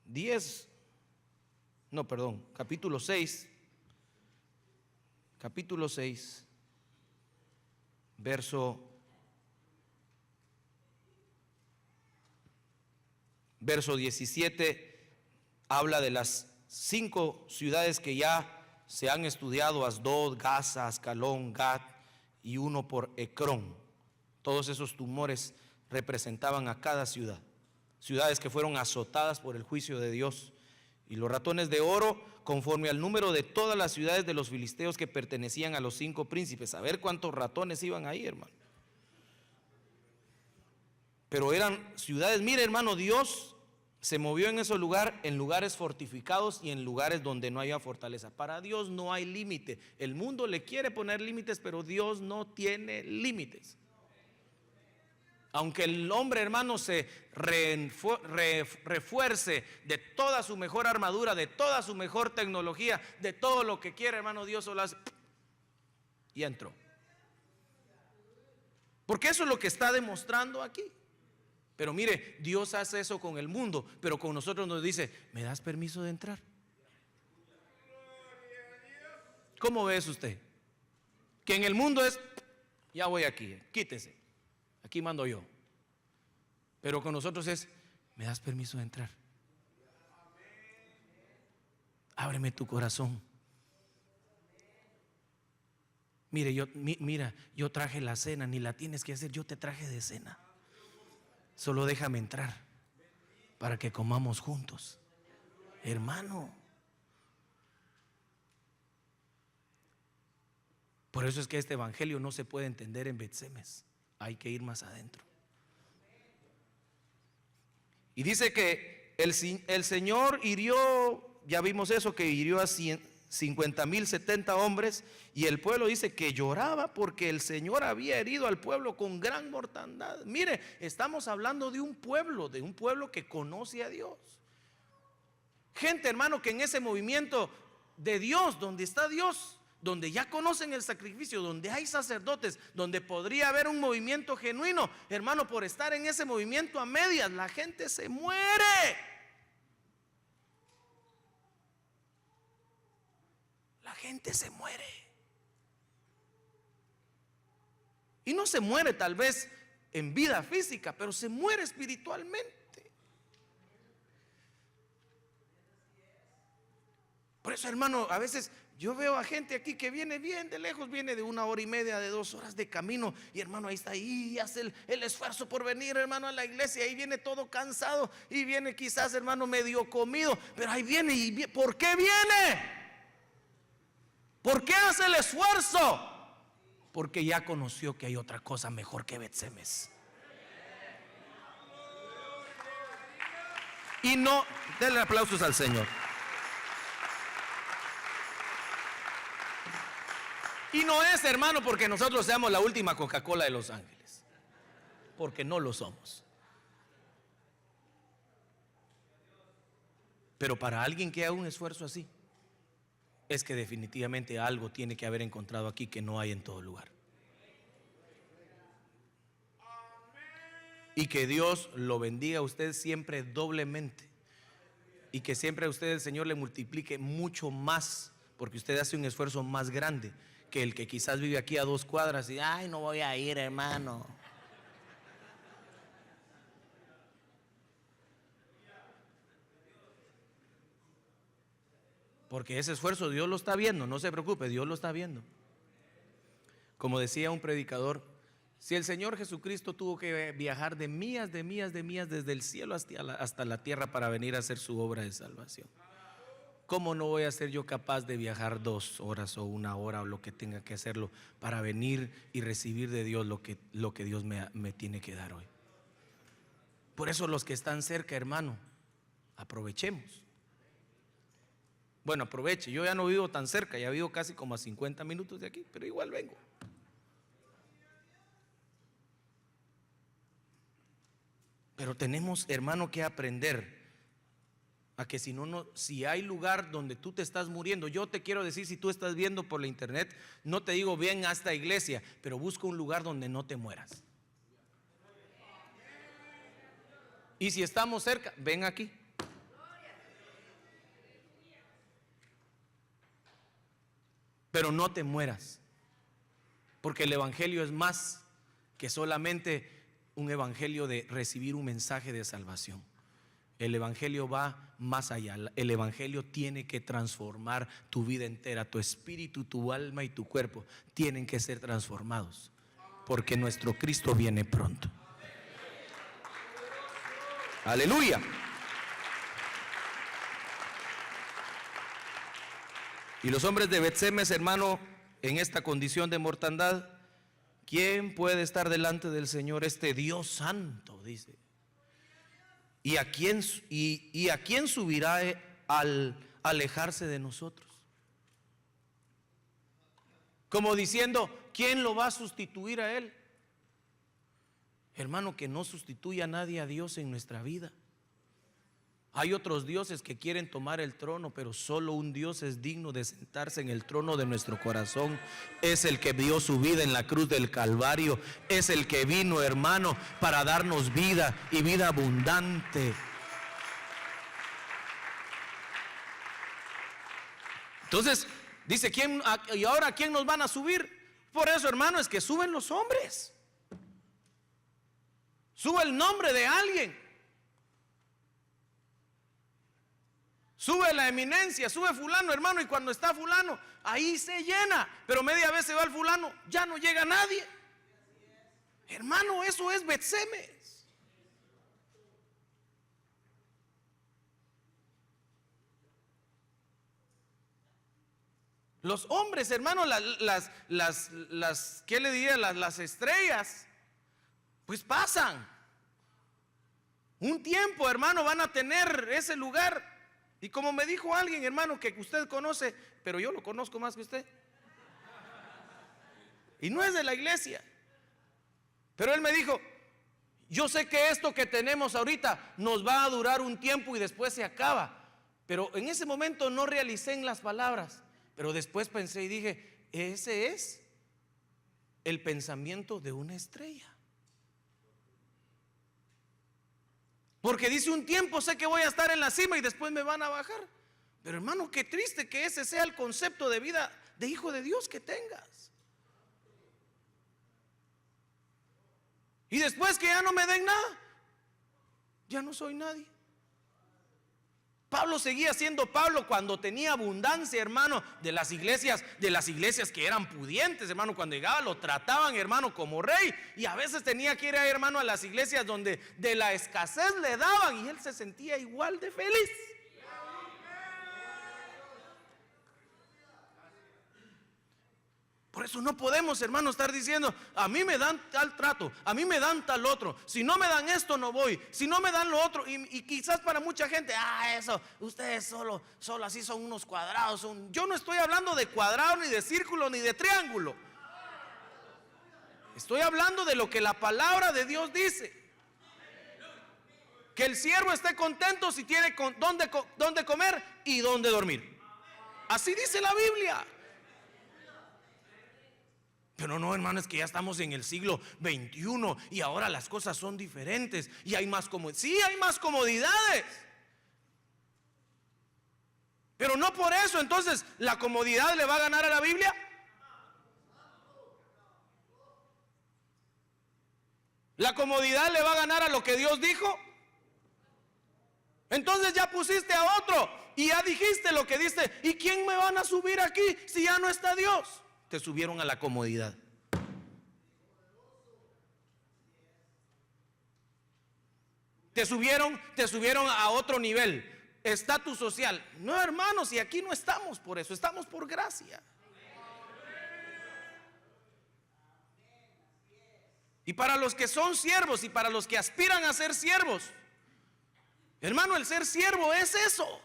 6, capítulo 6, verso 17, habla de las 5 ciudades que ya se han estudiado: Asdod, Gaza, Ascalón, Gat y uno por Ecrón. Todos esos tumores representaban a cada ciudad, ciudades que fueron azotadas por el juicio de Dios. Y los ratones de oro, conforme al número de todas las ciudades de los filisteos que pertenecían a los 5 príncipes. A ver cuántos ratones iban ahí, hermano. Pero eran ciudades, mire, hermano, Dios se movió en ese lugar, en lugares fortificados y en lugares donde no había fortaleza. Para Dios no hay límite. El mundo le quiere poner límites, pero Dios no tiene límites. Aunque el hombre, hermano, se refuerce de toda su mejor armadura, de toda su mejor tecnología, de todo lo que quiere, hermano, Dios solo hace y entró. Porque eso es lo que está demostrando aquí. Pero mire, Dios hace eso con el mundo, pero con nosotros nos dice: ¿me das permiso de entrar? ¿Cómo ves usted? Que en el mundo es: ya voy aquí, quítese, aquí mando yo. Pero con nosotros es: ¿me das permiso de entrar? Ábreme tu corazón. Mire, yo traje la cena, ni la tienes que hacer, yo te traje de cena. Solo déjame entrar para que comamos juntos, hermano. Por eso es que este evangelio no se puede entender en Betsemes, hay que ir más adentro. Y dice que el Señor hirió, ya vimos eso, que hirió a 50,070 hombres, y el pueblo dice que lloraba porque el Señor había herido al pueblo con gran mortandad. Mire, estamos hablando de un pueblo que conoce a Dios. Gente, hermano, que en ese movimiento de Dios, donde está Dios, donde ya conocen el sacrificio, donde hay sacerdotes, donde podría haber un movimiento genuino, hermano, por estar en ese movimiento a medias, la gente se muere. La gente se muere. Y no se muere tal vez en vida física, pero se muere espiritualmente. Por eso, hermano, a veces yo veo a gente aquí que viene bien de lejos, viene de 1 hora y media, de 2 horas de camino, y hermano, ahí está, ahí hace el esfuerzo por venir, hermano, a la iglesia, ahí viene todo cansado, y viene quizás, hermano, medio comido, pero ahí viene. ¿Y por qué viene? ¿Por qué hace el esfuerzo? Porque ya conoció que hay otra cosa mejor que Bet-Semes. Y no, denle aplausos al Señor. Y no es, hermano, porque nosotros seamos la última Coca-Cola de Los Ángeles, porque no lo somos. Pero para alguien que haga un esfuerzo así, es que definitivamente algo tiene que haber encontrado aquí que no hay en todo lugar. Y que Dios lo bendiga a usted siempre doblemente. Y que siempre a usted el Señor le multiplique mucho más, porque usted hace un esfuerzo más grande que el que quizás vive aquí a 2 cuadras y ay, no voy a ir, hermano. Porque ese esfuerzo Dios lo está viendo, no se preocupe, Dios lo está viendo. Como decía un predicador, si el Señor Jesucristo tuvo que viajar de millas desde el cielo hasta la tierra para venir a hacer su obra de salvación, ¿cómo no voy a ser yo capaz de viajar 2 horas o 1 hora o lo que tenga que hacerlo para venir y recibir de Dios lo que Dios me tiene que dar hoy? Por eso los que están cerca, hermano, aprovechemos. Bueno, aproveche, yo ya no vivo tan cerca, ya vivo casi como a 50 minutos de aquí, pero igual vengo. Pero tenemos, hermano, que aprender a que si hay lugar donde tú te estás muriendo, yo te quiero decir, si tú estás viendo por la internet, no te digo ven a esta iglesia, pero busca un lugar donde no te mueras. Y si estamos cerca, ven aquí. Pero no te mueras, porque el evangelio es más que solamente un evangelio de recibir un mensaje de salvación. El evangelio va más allá. El evangelio tiene que transformar tu vida entera. Tu espíritu, tu alma y tu cuerpo tienen que ser transformados, porque nuestro Cristo viene pronto. Aleluya. Y los hombres de Bet-Semes, hermano, en esta condición de mortandad, ¿quién puede estar delante del Señor? Este Dios santo, dice. ¿Y a quién subirá al alejarse de nosotros? Como diciendo, ¿quién lo va a sustituir a Él? Hermano, que no sustituya a nadie a Dios en nuestra vida. Hay otros dioses que quieren tomar el trono, pero solo un Dios es digno de sentarse en el trono de nuestro corazón. Es el que dio su vida en la cruz del Calvario. Es el que vino, hermano, para darnos vida y vida abundante. Entonces, dice, ¿y ahora quién nos van a subir? Por eso, hermano, es que suben los hombres. Sube el nombre de alguien. Sube la eminencia, sube fulano, hermano, y cuando está fulano, ahí se llena. Pero media vez se va el fulano, ya no llega nadie. Hermano, eso es Bet-Semes. Los hombres, hermano, ¿qué le diría? Las estrellas, pues pasan. Un tiempo, hermano, van a tener ese lugar. Y como me dijo alguien, hermano, que usted conoce, pero yo lo conozco más que usted, y no es de la iglesia, pero él me dijo, yo sé que esto que tenemos ahorita nos va a durar un tiempo y después se acaba. Pero en ese momento no realicé en las palabras, pero después pensé y dije, ese es el pensamiento de una estrella. Porque dice, un tiempo sé que voy a estar en la cima y después me van a bajar. Pero hermano, qué triste que ese sea el concepto de vida de hijo de Dios que tengas. Y después que ya no me den nada, ya no soy nadie. Pablo seguía siendo Pablo cuando tenía abundancia, hermano, de las iglesias que eran pudientes, hermano. Cuando llegaba lo trataban, hermano, como rey. Y a veces tenía que ir, hermano, a las iglesias donde de la escasez le daban y él se sentía igual de feliz. Por eso no podemos, hermano, estar diciendo: a mí me dan tal trato, a mí me dan tal otro, si no me dan esto no voy, si no me dan lo otro. Y quizás para mucha gente: eso, ustedes solo así son unos cuadrados. Yo no estoy hablando de cuadrado, ni de círculo, ni de triángulo. Estoy hablando de lo que la palabra de Dios dice: que el siervo esté contento si tiene dónde comer y dónde dormir. Así dice la Biblia. Pero no, hermano, es que ya estamos en el siglo XXI y ahora las cosas son diferentes y hay más comodidades. Sí, hay más comodidades, pero no por eso entonces la comodidad le va a ganar a la Biblia. ¿La comodidad le va a ganar a lo que Dios dijo? Entonces ya pusiste a otro y ya dijiste lo que diste. ¿Y quién me van a subir aquí si ya no está Dios? Te subieron a la comodidad. Te subieron a otro nivel, estatus social. No, hermanos, y aquí no estamos por eso, estamos por gracia. Y para los que son siervos y para los que aspiran a ser siervos, hermano, el ser siervo es eso.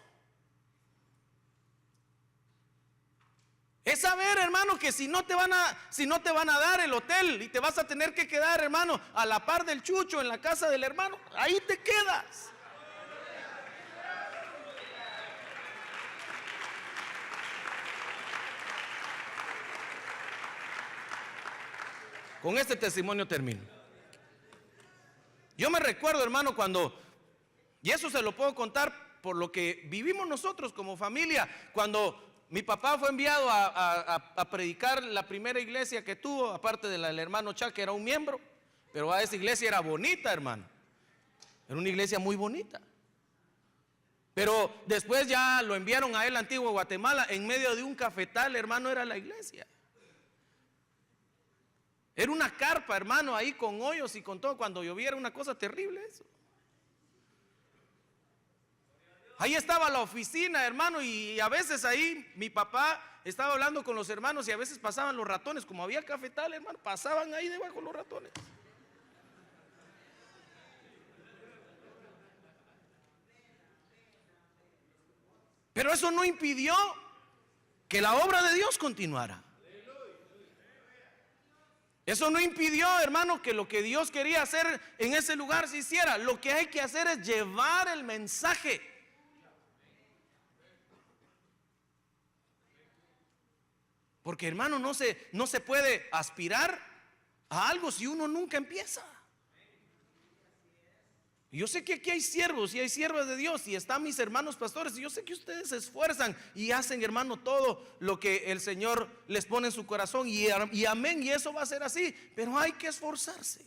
Es saber, hermano, que si no te van a dar el hotel y te vas a tener que quedar, hermano, a la par del chucho en la casa del hermano, ahí te quedas. Con este testimonio termino. Yo me recuerdo, hermano, y eso se lo puedo contar por lo que vivimos nosotros como familia, cuando mi papá fue enviado a predicar la primera iglesia que tuvo, aparte del hermano Chuck, que era un miembro, pero esa iglesia era bonita, hermano. Era una iglesia muy bonita. Pero después ya lo enviaron a él, Antigua Guatemala, en medio de un cafetal, hermano, era la iglesia. Era una carpa, hermano, ahí con hoyos y con todo. Cuando llovía era una cosa terrible eso. Ahí estaba la oficina, hermano, y a veces ahí mi papá estaba hablando con los hermanos y a veces pasaban los ratones. Como había cafetal, hermano, pasaban ahí debajo los ratones. Pero eso no impidió que la obra de Dios continuara. Eso no impidió, hermano, que lo que Dios quería hacer en ese lugar se hiciera. Lo que hay que hacer es llevar el mensaje. Porque, hermano, no se puede aspirar a algo si uno nunca empieza. Y yo sé que aquí hay siervos y hay siervas de Dios y están mis hermanos pastores, y yo sé que ustedes se esfuerzan y hacen, hermano, todo lo que el Señor les pone en su corazón, y amén, y eso va a ser así, pero hay que esforzarse.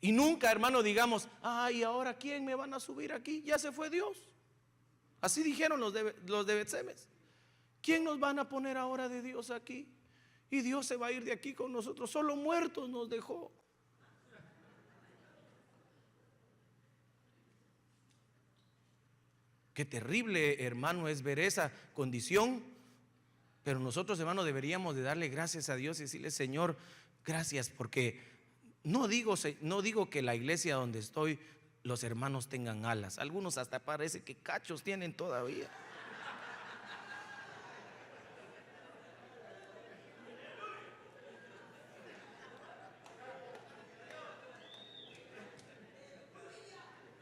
Y nunca, hermano, digamos: ay, ahora ¿quién me van a subir aquí? Ya se fue Dios. Así dijeron los de Bet-Semes. ¿Quién nos van a poner ahora de Dios aquí? Y Dios se va a ir de aquí con nosotros, solo muertos nos dejó. Qué terrible, hermano, es ver esa condición. Pero nosotros, hermano, deberíamos de darle gracias a Dios y decirle: Señor, gracias, porque no digo que la iglesia donde estoy los hermanos tengan alas. Algunos hasta parece que cachos tienen todavía.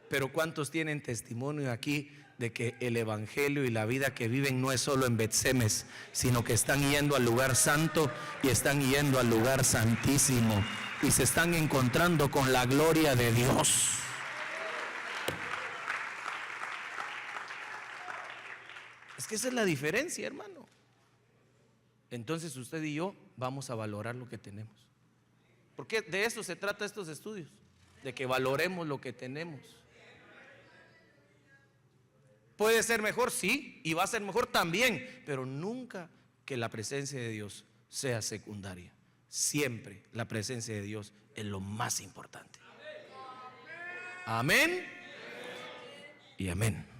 Pero ¿cuántos tienen testimonio aquí de que el evangelio y la vida que viven no es solo en Bet-Semes, sino que están yendo al lugar santo y están yendo al lugar santísimo y se están encontrando con la gloria de Dios? Es que esa es la diferencia, hermano. Entonces usted y yo vamos a valorar lo que tenemos, porque de eso se trata estos estudios, de que valoremos lo que tenemos. Puede ser mejor, sí, y va a ser mejor también, pero nunca que la presencia de Dios sea secundaria. Siempre la presencia de Dios es lo más importante. Amén y amén.